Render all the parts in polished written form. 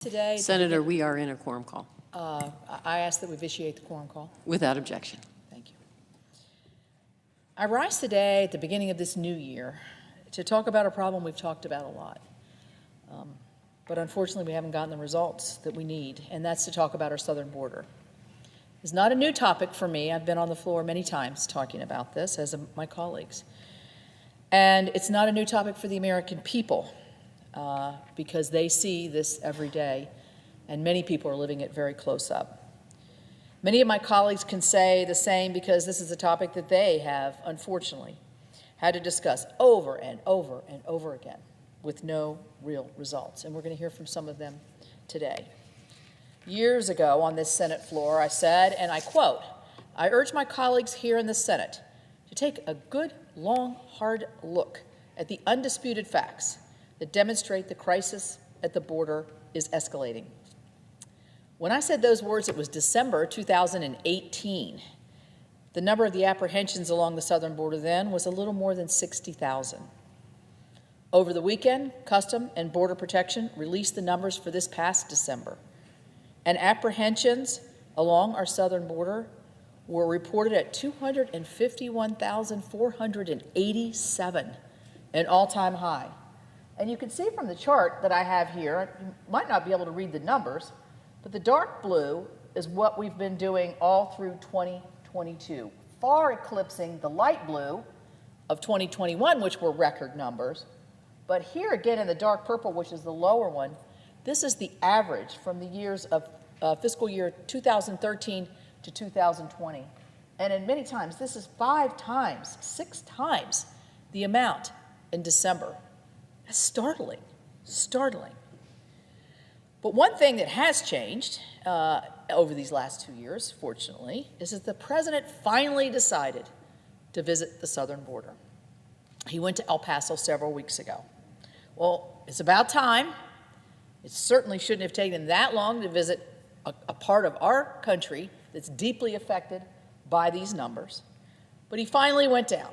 Today, Senator, we are in a quorum call. I ask that we vitiate the quorum call. Without objection. Thank you. I rise today at the beginning of this new year to talk about a problem we've talked about a lot. But unfortunately, we haven't gotten the results that we need, and that's to talk about our southern border. It's not a new topic for me. I've been on the floor many times talking about this, as have my colleagues. And it's not a new topic for the American people. Because they see this every day, and many people are living it very close up. Many of my colleagues can say the same because this is a topic that they have, unfortunately, had to discuss over and over and over again with no real results. And we're going to hear from some of them today. Years ago on this Senate floor, I said, and I quote, "I urge my colleagues here in the Senate to take a good, long, hard look at the undisputed facts that demonstrate the crisis at the border is escalating." When I said those words, it was December 2018. The number of the apprehensions along the southern border then was a little more than 60,000. Over the weekend, Customs and Border Protection released the numbers for this past December. And apprehensions along our southern border were reported at 251,487, an all-time high. And you can see from the chart that I have here, you might not be able to read the numbers, but the dark blue is what we've been doing all through 2022, far eclipsing the light blue of 2021, which were record numbers. But here again in the dark purple, which is the lower one, this is the average from the years of fiscal year 2013 to 2020. And in many times, this is 5 times, 6 times the amount in December. That's startling, startling. But one thing that has changed over these last 2 years, fortunately, is that the president finally decided to visit the southern border. He went to El Paso several weeks ago. Well, it's about time. It certainly shouldn't have taken him that long to visit a part of our country that's deeply affected by these numbers. But he finally went down.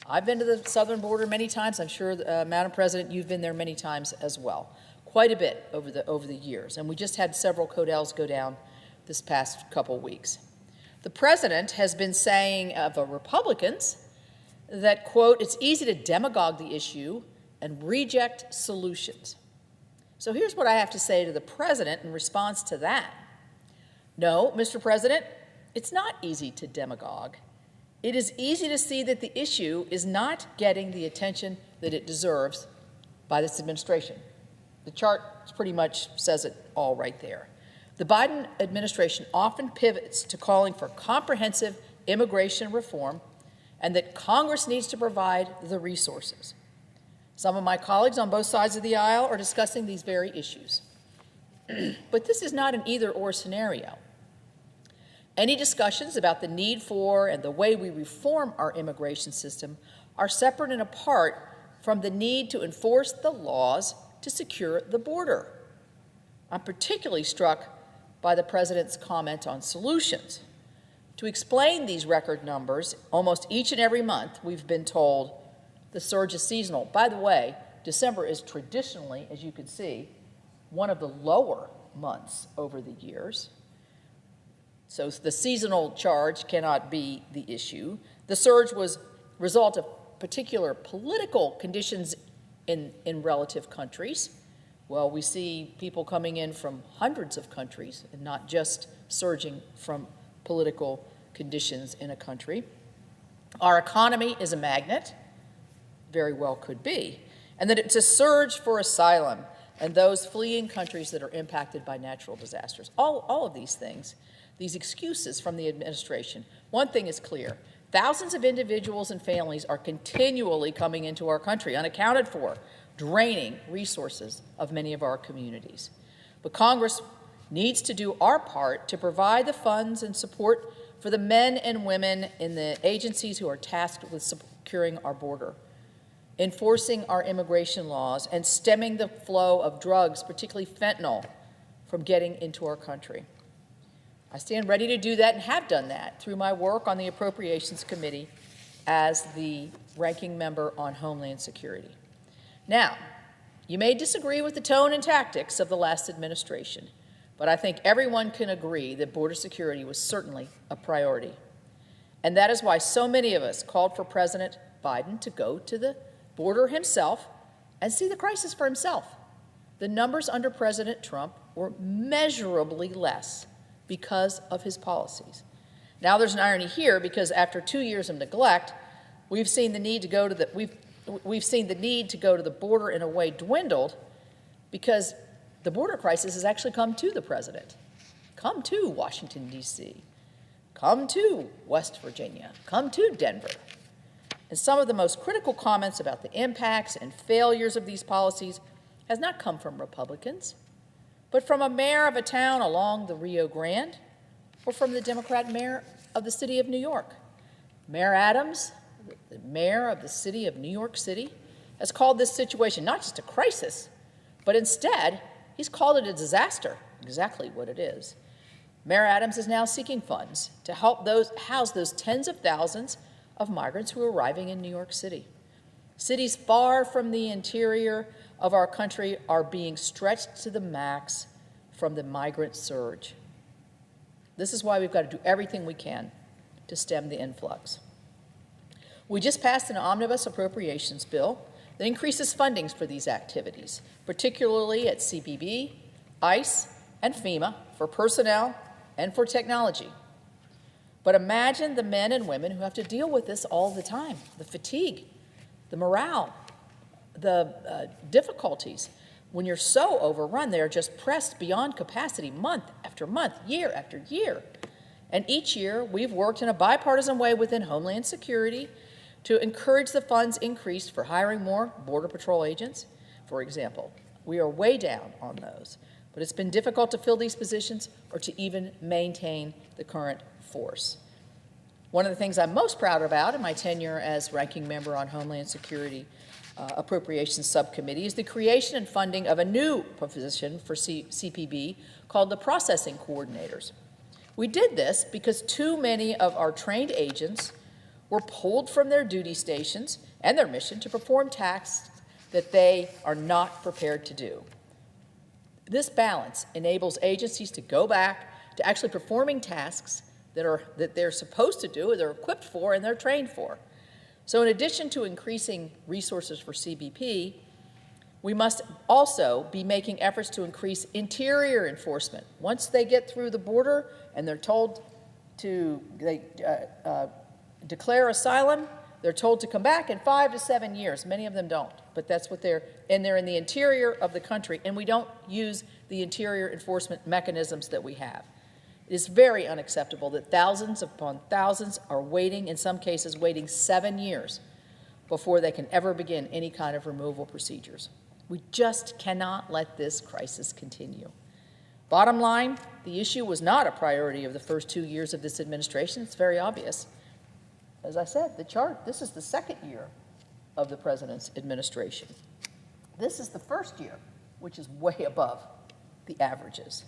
I've been to the southern border many times. I'm sure, Madam President, you've been there many times as well. Quite a bit over the years. And we just had several Codels go down this past couple weeks. The president has been saying of the Republicans that, quote, "it's easy to demagogue the issue and reject solutions." So here's what I have to say to the president in response to that. No, Mr. President, it's not easy to demagogue. It is easy to see that the issue is not getting the attention that it deserves by this administration. The chart pretty much says it all right there. The Biden administration often pivots to calling for comprehensive immigration reform and that Congress needs to provide the resources. Some of my colleagues on both sides of the aisle are discussing these very issues. But this is not an either-or scenario. Any discussions about the need for and the way we reform our immigration system are separate and apart from the need to enforce the laws to secure the border. I'm particularly struck by the president's comment on solutions. To explain these record numbers, almost each and every month we've been told the surge is seasonal. By the way, December is traditionally, as you can see, one of the lower months over the years. So the seasonal charge cannot be the issue. The surge was a result of particular political conditions in relative countries. Well, we see people coming in from hundreds of countries and not just surging from political conditions in a country. Our economy is a magnet, very well could be, and that it's a surge for asylum and those fleeing countries that are impacted by natural disasters. All of these things. These excuses from the administration. One thing is clear. Thousands of individuals and families are continually coming into our country, unaccounted for, draining resources of many of our communities. But Congress needs to do our part to provide the funds and support for the men and women in the agencies who are tasked with securing our border, enforcing our immigration laws, and stemming the flow of drugs, particularly fentanyl, from getting into our country. I stand ready to do that and have done that through my work on the Appropriations Committee as the ranking member on Homeland Security. Now, You may disagree with the tone and tactics of the last administration, but I think everyone can agree that border security was certainly a priority. And that is why so many of us called for President Biden to go to the border himself and see the crisis for himself. The numbers under President Trump were measurably less because of his policies. Now there's an irony here, because after 2 years of neglect, we've seen the need to go to the border in a way dwindled, because the border crisis has actually come to the president, come to Washington, D.C., come to West Virginia, come to Denver. And some of the most critical comments about the impacts and failures of these policies has not come from Republicans, but from a mayor of a town along the Rio Grande, or from the Democrat mayor of the city of New York. Mayor Adams, the mayor of the city of New York City, has called this situation not just a crisis, but instead he's called it a disaster, exactly what it is. Mayor Adams is now seeking funds to help house those tens of thousands of migrants who are arriving in New York City. Cities far from the interior of our country are being stretched to the max from the migrant surge. This is why we've got to do everything we can to stem the influx. We just passed an omnibus appropriations bill that increases fundings for these activities, particularly at CBP, ICE, and FEMA for personnel and for technology. But imagine the men and women who have to deal with this all the time, the fatigue, the morale, the difficulties. When you're so overrun, they're just pressed beyond capacity month after month, year after year. And each year, we've worked in a bipartisan way within Homeland Security to encourage the funds increased for hiring more Border Patrol agents, for example. We are way down on those, but it's been difficult to fill these positions or to even maintain the current force. One of the things I'm most proud about in my tenure as ranking member on Homeland Security Appropriations Subcommittee is the creation and funding of a new position for CPB called the Processing Coordinators. We did this because too many of our trained agents were pulled from their duty stations and their mission to perform tasks that they are not prepared to do. This balance enables agencies to go back to actually performing tasks that they're supposed to do, they're equipped for, and they're trained for. So in addition to increasing resources for CBP, we must also be making efforts to increase interior enforcement. Once they get through the border and they're told to declare asylum, they're told to come back in 5 to 7 years. Many of them don't, but that's what they're in the interior of the country, and we don't use the interior enforcement mechanisms that we have. It is very unacceptable that thousands upon thousands are waiting, in some cases waiting 7 years, before they can ever begin any kind of removal procedures. We just cannot let this crisis continue. Bottom line, the issue was not a priority of the first 2 years of this administration. It's very obvious. As I said, the chart, this is the second year of the president's administration. This is the first year, which is way above the averages.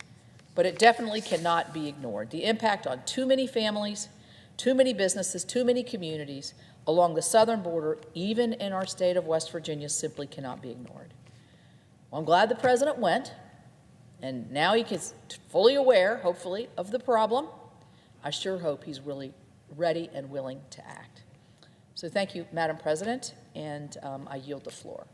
But it definitely cannot be ignored. The impact on too many families, too many businesses, too many communities along the southern border, even in our state of West Virginia, simply cannot be ignored. Well, I'm glad the president went, and now he is fully aware, hopefully, of the problem. I sure hope he's really ready and willing to act. So thank you, Madam President, and I yield the floor.